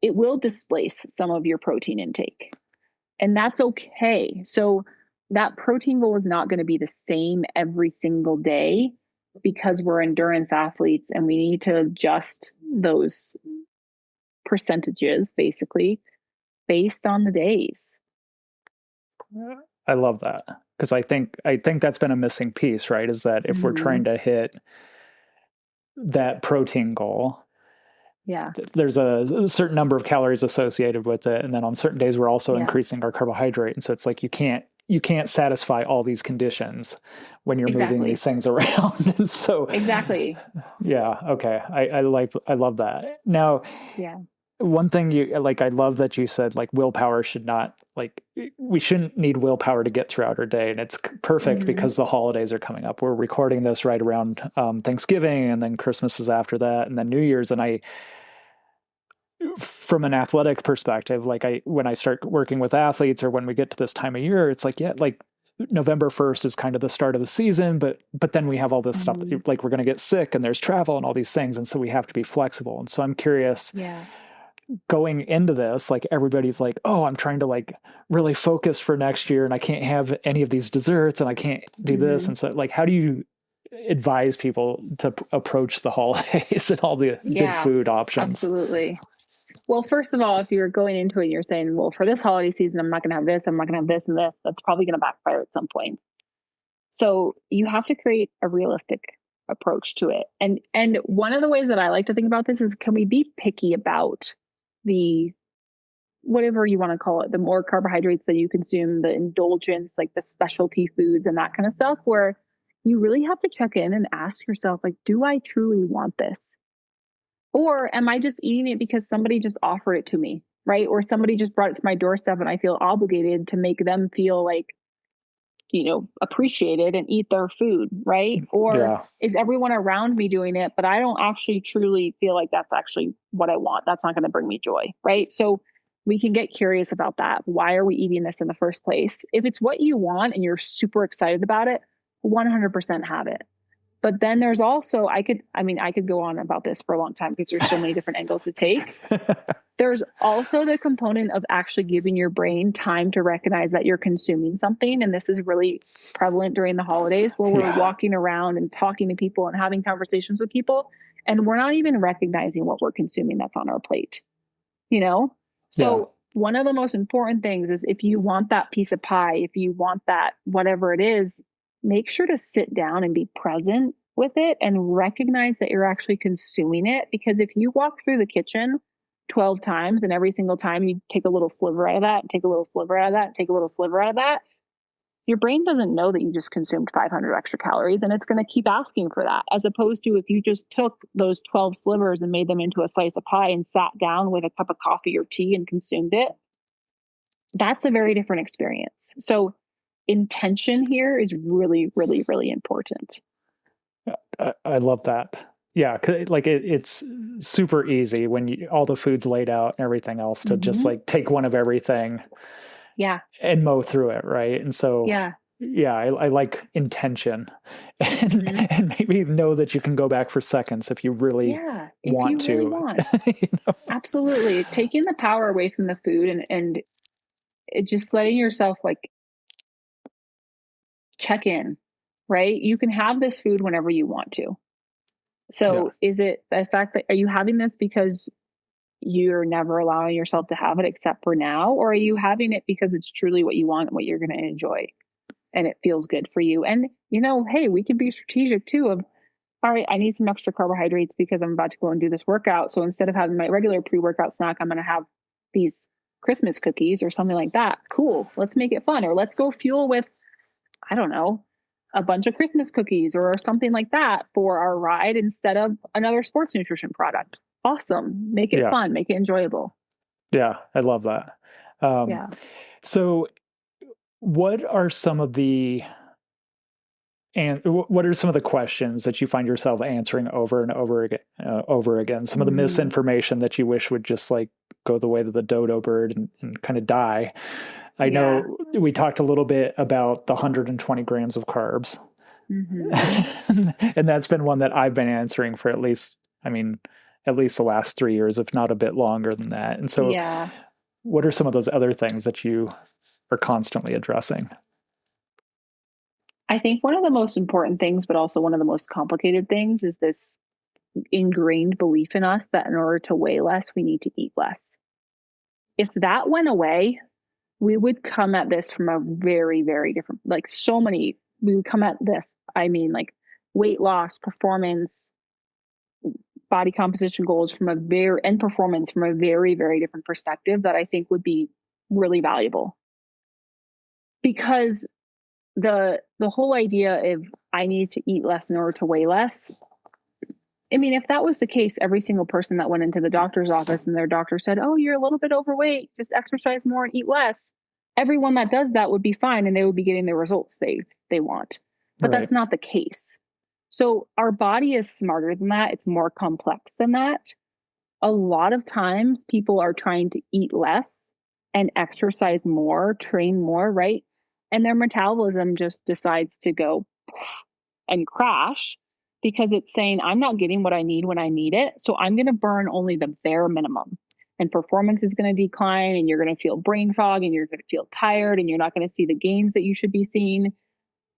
it will displace some of your protein intake. And that's okay. So that protein goal is not going to be the same every single day because we're endurance athletes and we need to adjust those percentages basically based on the days. I love that because I think that's been a missing piece, right? Is that if we're trying to hit that protein goal, there's a certain number of calories associated with it, and then on certain days we're also increasing our carbohydrate, and so it's like you can't satisfy all these conditions when you're moving these things around. And so okay, I love that. Now, one thing I love that you said, like, willpower should not, like, we shouldn't need willpower to get throughout our day. And it's perfect because the holidays are coming up. We're recording this right around Thanksgiving, and then Christmas is after that, and then New Year's. And from an athletic perspective, when I start working with athletes or when we get to this time of year, it's like, November 1st is kind of the start of the season, but then we have all this stuff that, like, we're going to get sick and there's travel and all these things. And so we have to be flexible. And so I'm curious, going into this, like, everybody's like, oh, I'm trying to, like, really focus for next year and I can't have any of these desserts and I can't do this. And so, like, how do you advise people to approach the holidays and all the good food options? Absolutely. Well, first of all, if you're going into it and you're saying, well, for this holiday season, I'm not going to have this, I'm not going to have this and this, that's probably going to backfire at some point. So you have to create a realistic approach to it. And one of the ways that I like to think about this is, can we be picky about the, whatever you want to call it, the more carbohydrates that you consume, the indulgence, like the specialty foods and that kind of stuff, where you really have to check in and ask yourself, like, do I truly want this? Or am I just eating it because somebody just offered it to me, right? Or somebody just brought it to my doorstep and I feel obligated to make them feel like, appreciated and eat their food, right? Or is everyone around me doing it, but I don't actually truly feel like that's actually what I want. That's not going to bring me joy, right? So we can get curious about that. Why are we eating this in the first place? If it's what you want and you're super excited about it, 100% have it. But then there's also, I could go on about this for a long time because there's so many different angles to take. There's also the component of actually giving your brain time to recognize that you're consuming something. And this is really prevalent during the holidays where we're walking around and talking to people and having conversations with people. And we're not even recognizing what we're consuming that's on our plate, So one of the most important things is, if you want that piece of pie, if you want that, whatever it is, make sure to sit down and be present with it and recognize that you're actually consuming it. Because if you walk through the kitchen 12 times and every single time you take a little sliver out of that, and take a little sliver out of that, and take a little sliver out of that, your brain doesn't know that you just consumed 500 extra calories, and it's going to keep asking for that. As opposed to if you just took those 12 slivers and made them into a slice of pie and sat down with a cup of coffee or tea and consumed it, that's a very different experience. So intention here is really, really, really important. I love that. Yeah, like it's super easy when all the food's laid out and everything else to just, like, take one of everything, and mow through it, right? And so I like intention, and maybe know that you can go back for seconds if you really want to. Really want. Absolutely, taking the power away from the food and it just letting yourself, like, check in, right? You can have this food whenever you want to. So is it the fact that, are you having this because you're never allowing yourself to have it except for now? Or are you having it because it's truly what you want and what you're going to enjoy and it feels good for you? And, hey, we can be strategic too of, all right, I need some extra carbohydrates because I'm about to go and do this workout. So instead of having my regular pre-workout snack, I'm going to have these Christmas cookies or something like that. Cool. Let's make it fun. Or let's go fuel with, I don't know, a bunch of Christmas cookies or something like that for our ride instead of another sports nutrition product. Awesome. Make it fun. Make it enjoyable. Yeah. I love that. So what are some of the questions that you find yourself answering over and over again? Some of the misinformation that you wish would just, like, go the way of the dodo bird and kind of die. I know we talked a little bit about the 120 grams of carbs. And that's been one that I've been answering for at least the last 3 years, if not a bit longer than that. And so what are some of those other things that you are constantly addressing? I think one of the most important things, but also one of the most complicated things, is this ingrained belief in us that in order to weigh less, we need to eat less. If that went away, we would come at this from a very, very different, we would come at this, weight loss, performance, body composition goals and performance from a very, very different perspective that I think would be really valuable. Because the whole idea of I need to eat less in order to weigh less, if that was the case, every single person that went into the doctor's office and their doctor said, oh, you're a little bit overweight, just exercise more and eat less, everyone that does that would be fine and they would be getting the results they want. But that's not the case. So our body is smarter than that. It's more complex than that. A lot of times people are trying to eat less and exercise more, train more, right? And their metabolism just decides to go and crash because it's saying, I'm not getting what I need when I need it. So I'm going to burn only the bare minimum. And performance is going to decline and you're going to feel brain fog and you're going to feel tired and you're not going to see the gains that you should be seeing.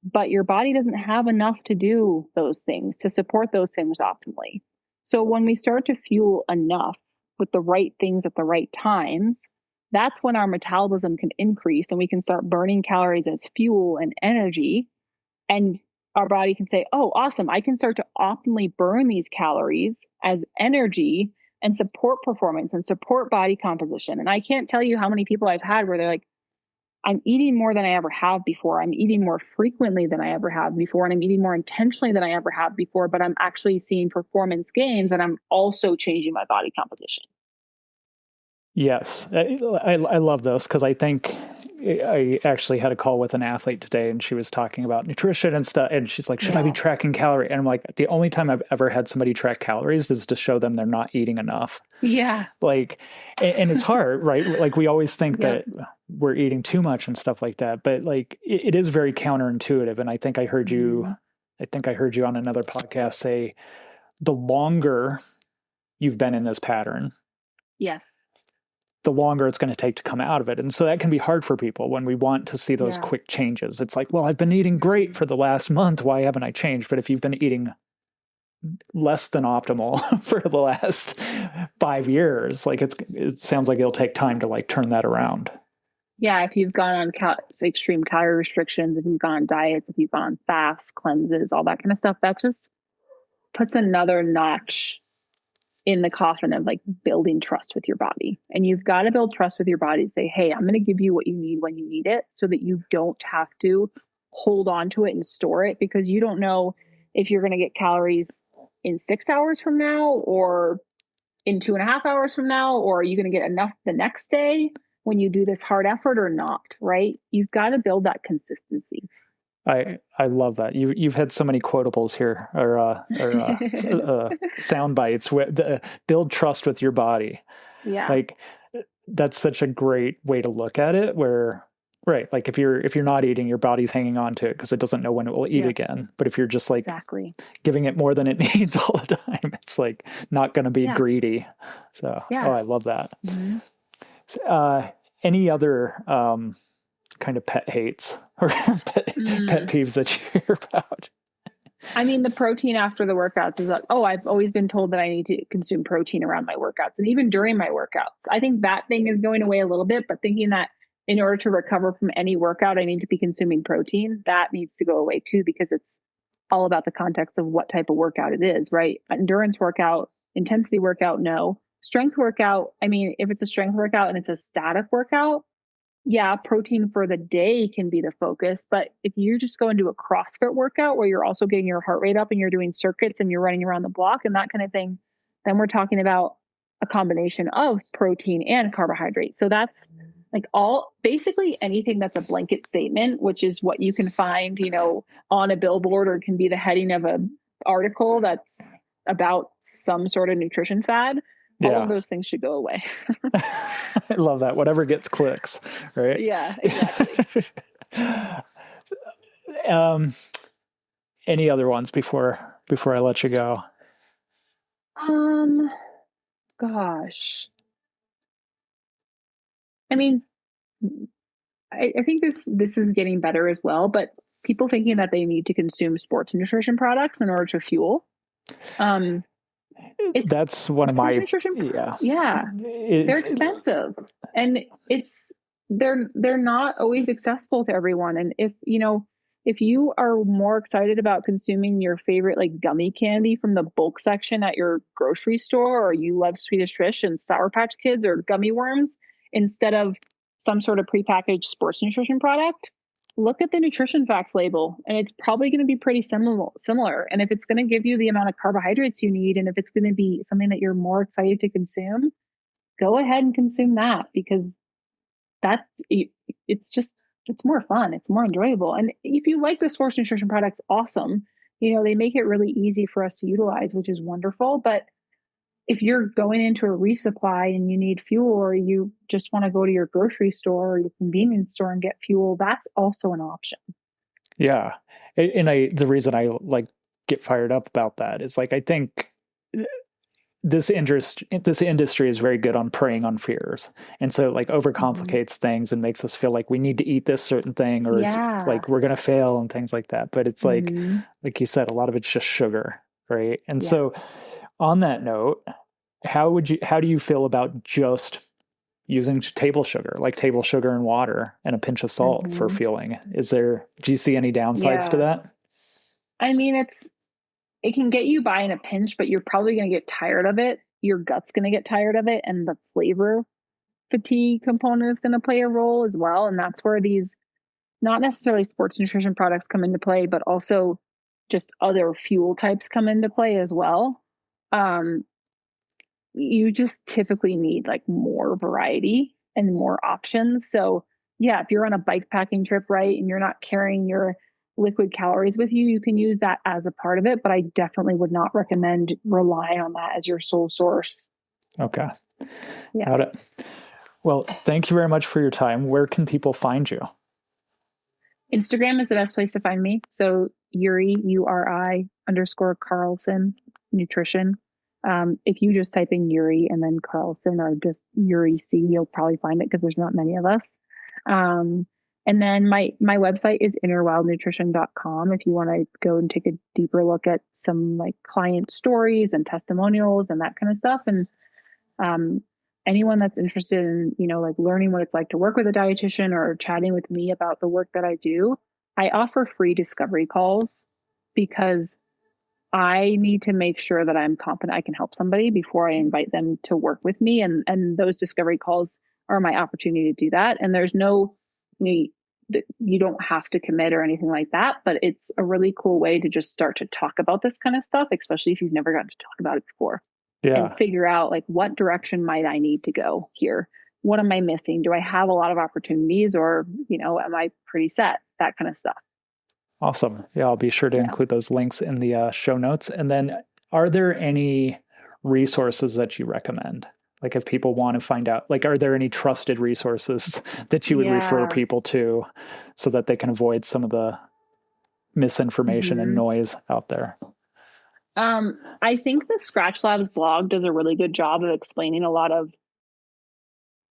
But your body doesn't have enough to do those things, to support those things optimally. So when we start to fuel enough with the right things at the right times, that's when our metabolism can increase and we can start burning calories as fuel and energy. And our body can say, oh, awesome, I can start to optimally burn these calories as energy and support performance and support body composition. And I can't tell you how many people I've had where they're like, I'm eating more than I ever have before. I'm eating more frequently than I ever have before. And I'm eating more intentionally than I ever have before, but I'm actually seeing performance gains and I'm also changing my body composition. Yes. I love those because I think I actually had a call with an athlete today and she was talking about nutrition and stuff. And she's like, should I be tracking calories? And I'm like, the only time I've ever had somebody track calories is to show them they're not eating enough. Yeah. And it's hard, right? Like we always think that we're eating too much and stuff like that, but it is very counterintuitive. And I think I heard you on another podcast say the longer you've been in this pattern. Yes. The longer it's going to take to come out of it. And so that can be hard for people when we want to see those quick changes. It's like, well, I've been eating great for the last month. Why haven't I changed? But if you've been eating less than optimal for the last 5 years, it sounds like it'll take time to turn that around. Yeah. If you've gone on extreme calorie restrictions, if you've gone on diets, if you've gone on fasts, cleanses, all that kind of stuff, that just puts another notch in the coffin of building trust with your body. And you've got to build trust with your body to say, hey, I'm going to give you what you need when you need it so that you don't have to hold on to it and store it because you don't know if you're going to get calories in 6 hours from now or in 2.5 hours from now, or are you going to get enough the next day when you do this hard effort or not, right? You've got to build that consistency. I love that. You've had so many quotables here or sound bites. Build trust with your body. Yeah. That's such a great way to look at it where, right. If you're not eating, your body's hanging on to it because it doesn't know when it will eat again. But if you're just exactly giving it more than it needs all the time, it's not going to be greedy. So, I love that. Mm-hmm. Any other, kind of pet hates or pet peeves that you hear about? The protein after the workouts is I've always been told that I need to consume protein around my workouts and even during my workouts. I think that thing is going away a little bit, but thinking that in order to recover from any workout, I need to be consuming protein, that needs to go away too, because it's all about the context of what type of workout it is, right? Endurance workout, intensity workout, no. Strength workout, if it's a strength workout and it's a static workout, protein for the day can be the focus. But if you just go into a CrossFit workout where you're also getting your heart rate up and you're doing circuits and you're running around the block and that kind of thing, then we're talking about a combination of protein and carbohydrate. So that's basically anything that's a blanket statement, which is what you can find, on a billboard or can be the heading of an article that's about some sort of nutrition fad. all of those things should go away. I love that. Whatever gets clicks, right? Yeah, exactly. Any other ones before I let you go? Gosh. I mean, I think this is getting better as well, but people thinking that they need to consume sports nutrition products in order to fuel. That's one of my nutrition. Yeah, they're expensive, and they're not always accessible to everyone. And if you are more excited about consuming your favorite like gummy candy from the bulk section at your grocery store, or you love Swedish Fish and Sour Patch Kids or gummy worms instead of some sort of prepackaged sports nutrition product, look at the nutrition facts label, and it's probably going to be pretty similar. And if it's going to give you the amount of carbohydrates you need, and if it's going to be something that you're more excited to consume, go ahead and consume that, because it's more fun. It's more enjoyable. And if you like the sports nutrition products, awesome. They make it really easy for us to utilize, which is wonderful. But if you're going into a resupply and you need fuel, or you just want to go to your grocery store or your convenience store and get fuel, that's also an option. Yeah. And the reason I get fired up about that is I think this industry is very good on preying on fears. And so overcomplicates things and makes us feel like we need to eat this certain thing, or it's we're going to fail and things like that. But it's like you said, a lot of it's just sugar. Right. And so on that note, how do you feel about just using table sugar and water and a pinch of salt for fueling? Do you see any downsides to that? I mean, it can get you by in a pinch, but you're probably going to get tired of it. Your gut's going to get tired of it. And the flavor fatigue component is going to play a role as well. And that's where these, not necessarily sports nutrition products come into play, but also just other fuel types come into play as well. You just typically need more variety and more options. So if you're on a bike packing trip, right, and you're not carrying your liquid calories with you, you can use that as a part of it, but I definitely would not recommend relying on that as your sole source. Okay. Got it. Well, thank you very much for your time. Where can people find you? Instagram is the best place to find me. So Uri, URI_Carlson nutrition. If you just type in Uri and then Carlson, or just Uri C, you'll probably find it, because there's not many of us. And then my website is innerwildnutrition.com if you want to go and take a deeper look at some client stories and testimonials and that kind of stuff. And anyone that's interested in, learning what it's like to work with a dietitian or chatting with me about the work that I do, I offer free discovery calls, because I need to make sure that I'm confident I can help somebody before I invite them to work with me. And those discovery calls are my opportunity to do that. And there's you don't have to commit or anything like that, but it's a really cool way to just start to talk about this kind of stuff, especially if you've never gotten to talk about it before. And figure out what direction might I need to go here? What am I missing? Do I have a lot of opportunities, or, am I pretty set? That kind of stuff. Awesome. Yeah, I'll be sure to include those links in the show notes. And then, are there any resources that you recommend? If people want to find out, are there any trusted resources that you would refer people to, so that they can avoid some of the misinformation and noise out there? I think the Scratch Labs blog does a really good job of explaining a lot of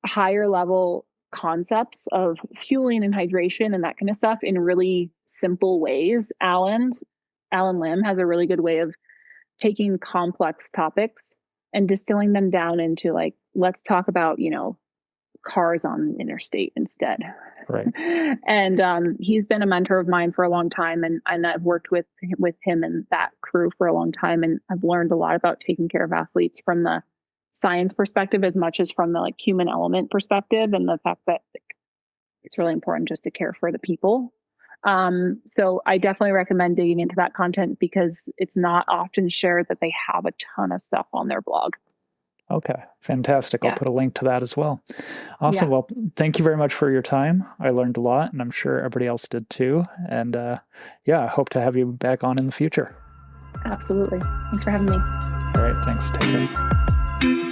higher level concepts of fueling and hydration and that kind of stuff in really simple ways. Alan Lim has a really good way of taking complex topics and distilling them down into let's talk about, cars on interstate instead. Right. And he's been a mentor of mine for a long time, and I've worked with him and that crew for a long time, and I've learned a lot about taking care of athletes from the science perspective as much as from the human element perspective, and the fact that it's really important just to care for the people. So I definitely recommend digging into that content, because it's not often shared that they have a ton of stuff on their blog. Okay, fantastic. I'll put a link to that as well. Awesome. Yeah. Well, thank you very much for your time. I learned a lot, and I'm sure everybody else did too. And I hope to have you back on in the future. Absolutely. Thanks for having me. All right. Thanks. Take care.